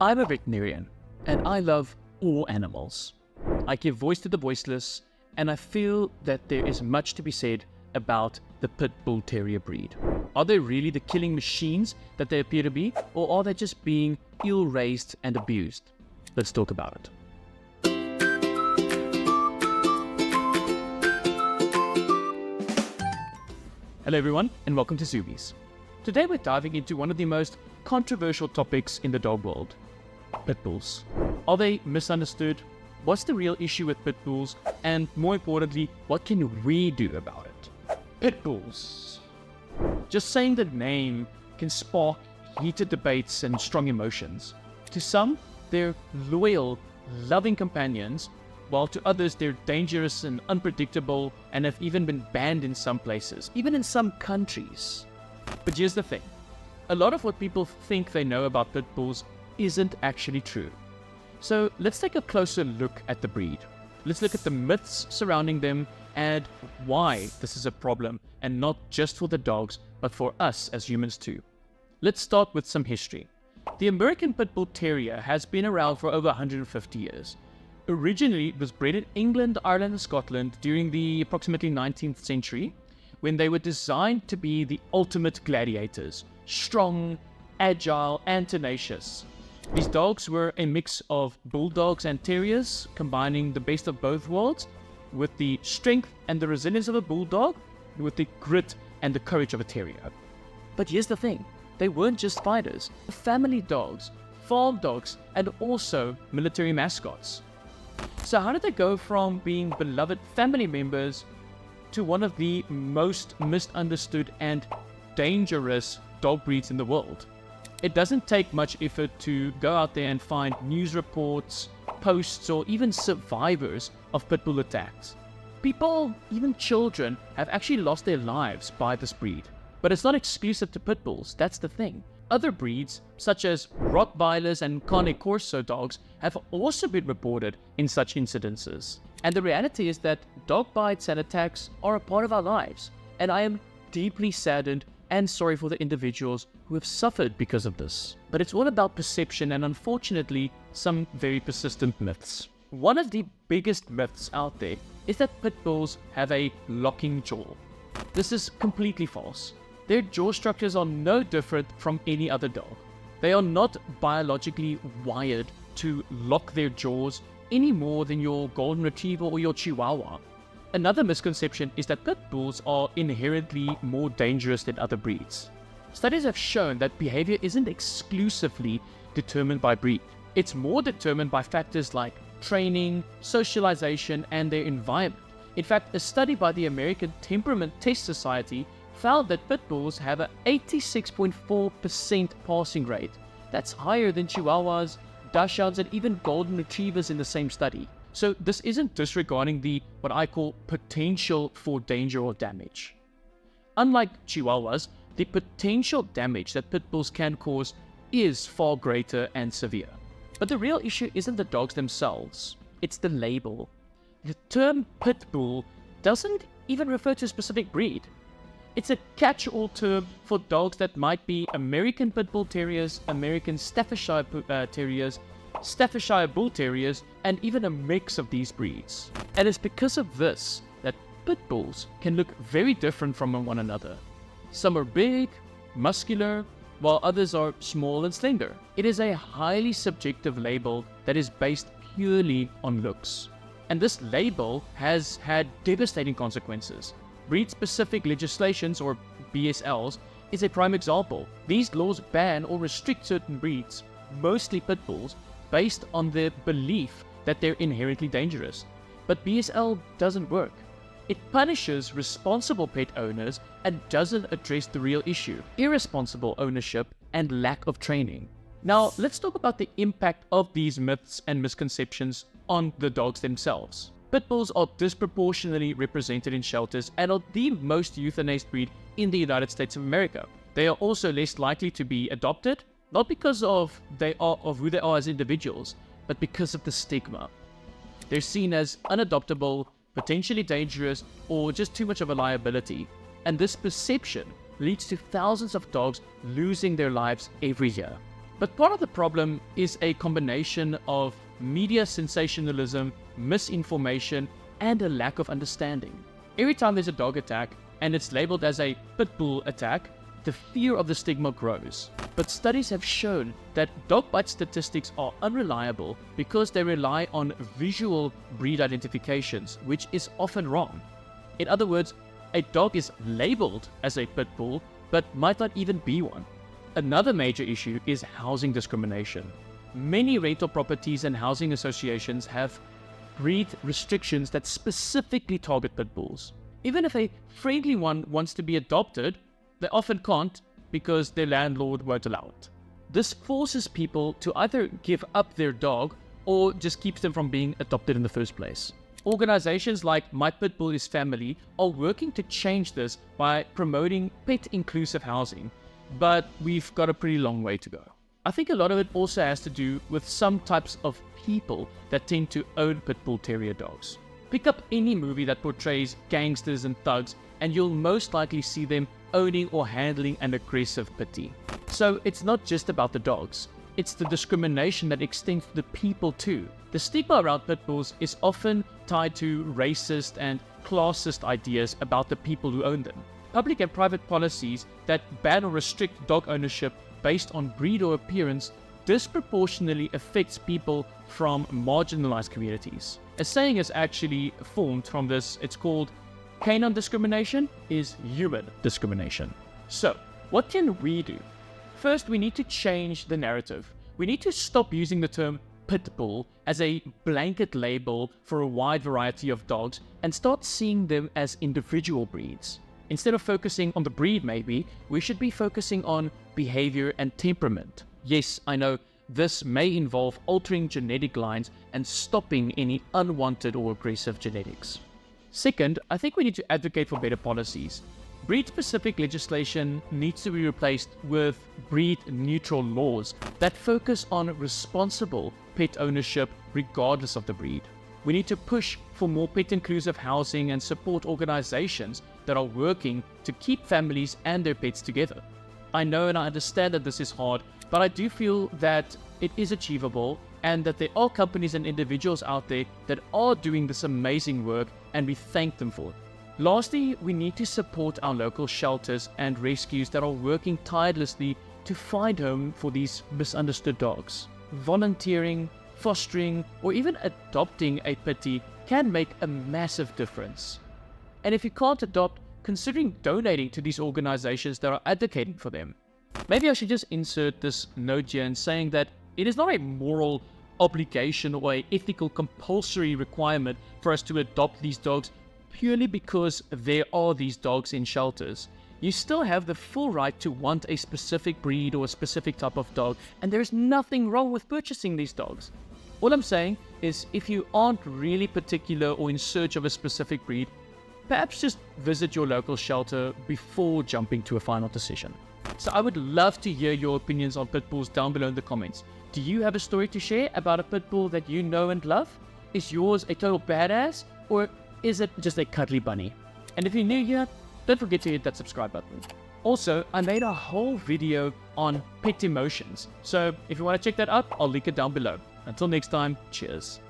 I'm a veterinarian, and I love all animals. I give voice to the voiceless, and I feel that there is much to be said about the Pit Bull Terrier breed. Are they really the killing machines that they appear to be, or are they just being ill-raised and abused? Let's talk about it. Hello everyone, and welcome to Zoomies. Today we're diving into one of the most controversial topics in the dog world: pit bulls. Are they misunderstood? What's the real issue with pit bulls? And more importantly, what can we do about it? Pit bulls. Just saying the name can spark heated debates and strong emotions. To some, they're loyal, loving companions, while to others they're dangerous and unpredictable and have even been banned in some places, even in some countries. But here's the thing. A lot of what people think they know about pit bulls isn't actually true. So let's take a closer look at the breed. Let's look at the myths surrounding them and why this is a problem, and not just for the dogs, but for us as humans too. Let's start with some history. The American Pit Bull Terrier has been around for over 150 years. Originally, it was bred in England, Ireland, and Scotland during the approximately 19th century, when they were designed to be the ultimate gladiators: strong, agile, and tenacious. These dogs were a mix of bulldogs and terriers, combining the best of both worlds, with the strength and the resilience of a bulldog, with the grit and the courage of a terrier. But here's the thing, they weren't just fighters, family dogs, farm dogs, and also military mascots. So how did they go from being beloved family members to one of the most misunderstood and dangerous dog breeds in the world? It doesn't take much effort to go out there and find news reports, posts, or even survivors of pit bull attacks. People, even children, have actually lost their lives by this breed. But it's not exclusive to pit bulls, that's the thing. Other breeds, such as Rottweilers and Cane Corso dogs, have also been reported in such incidences. And the reality is that dog bites and attacks are a part of our lives, and I am deeply saddened and sorry for the individuals who have suffered because of this. But it's all about perception and, unfortunately, some very persistent myths. One of the biggest myths out there is that pit bulls have a locking jaw. This is completely false. Their jaw structures are no different from any other dog. They are not biologically wired to lock their jaws any more than your golden retriever or your chihuahua. Another misconception is that pit bulls are inherently more dangerous than other breeds. Studies have shown that behavior isn't exclusively determined by breed. It's more determined by factors like training, socialization, and their environment. In fact, a study by the American Temperament Test Society found that pit bulls have an 86.4% passing rate. That's higher than chihuahuas, dachshunds, and even golden retrievers in the same study. So this isn't disregarding the what I call potential for danger or damage. Unlike chihuahuas, the potential damage that pit bulls can cause is far greater and severe. But the real issue isn't the dogs themselves, it's the label. The term pit bull doesn't even refer to a specific breed. It's a catch-all term for dogs that might be American Pit Bull Terriers, American Staffordshire Terriers, Staffordshire Bull Terriers, and even a mix of these breeds. And it's because of this that pit bulls can look very different from one another. Some are big, muscular, while others are small and slender. It is a highly subjective label that is based purely on looks. And this label has had devastating consequences. Breed-specific legislations, or BSLs, is a prime example. These laws ban or restrict certain breeds, mostly pit bulls, based on the belief that they're inherently dangerous. But BSL doesn't work. It punishes responsible pet owners and doesn't address the real issue: irresponsible ownership and lack of training. Now, let's talk about the impact of these myths and misconceptions on the dogs themselves. Pit bulls are disproportionately represented in shelters and are the most euthanized breed in the United States of America. They are also less likely to be adopted, not because of who they are as individuals, but because of the stigma. They're seen as unadoptable, potentially dangerous, or just too much of a liability. And this perception leads to thousands of dogs losing their lives every year. But part of the problem is a combination of media sensationalism, misinformation, and a lack of understanding. Every time there's a dog attack and it's labeled as a pit bull attack, the fear of the stigma grows. But studies have shown that dog bite statistics are unreliable because they rely on visual breed identifications, which is often wrong. In other words, a dog is labeled as a pit bull, but might not even be one. Another major issue is housing discrimination. Many rental properties and housing associations have breed restrictions that specifically target pit bulls. Even if a friendly one wants to be adopted, they often can't because their landlord won't allow it. This forces people to either give up their dog or just keeps them from being adopted in the first place. Organizations like My Pit Bull is Family are working to change this by promoting pet-inclusive housing, but we've got a pretty long way to go. I think a lot of it also has to do with some types of people that tend to own Pit Bull Terrier dogs. Pick up any movie that portrays gangsters and thugs, and you'll most likely see them owning or handling an aggressive pitty. So it's not just about the dogs, it's the discrimination that extends to the people too. The stigma around pit bulls is often tied to racist and classist ideas about the people who own them. Public and private policies that ban or restrict dog ownership based on breed or appearance disproportionately affects people from marginalized communities. A saying is actually formed from this. It's called canine discrimination is human discrimination. So, what can we do? First, we need to change the narrative. We need to stop using the term pit bull as a blanket label for a wide variety of dogs and start seeing them as individual breeds. Instead of focusing on the breed maybe, we should be focusing on behavior and temperament. Yes, I know this may involve altering genetic lines and stopping any unwanted or aggressive genetics. Second, I think we need to advocate for better policies. Breed-specific legislation needs to be replaced with breed-neutral laws that focus on responsible pet ownership regardless of the breed. We need to push for more pet-inclusive housing and support organizations that are working to keep families and their pets together. I know and I understand that this is hard, but I do feel that it is achievable and that there are companies and individuals out there that are doing this amazing work, and we thank them for it. Lastly, we need to support our local shelters and rescues that are working tirelessly to find home for these misunderstood dogs. Volunteering, fostering, or even adopting a pitty can make a massive difference. And if you can't adopt, considering donating to these organizations that are advocating for them. Maybe I should just insert this note here in saying that it is not a moral obligation or an ethical compulsory requirement for us to adopt these dogs purely because there are these dogs in shelters. You still have the full right to want a specific breed or a specific type of dog, and there is nothing wrong with purchasing these dogs. All I'm saying is if you aren't really particular or in search of a specific breed, perhaps just visit your local shelter before jumping to a final decision. So I would love to hear your opinions on pit bulls down below in the comments. Do you have a story to share about a pit bull that you know and love? Is yours a total badass, or is it just a cuddly bunny? And if you're new here, don't forget to hit that subscribe button. Also, I made a whole video on pet emotions, so if you want to check that out, I'll link it down below. Until next time, cheers.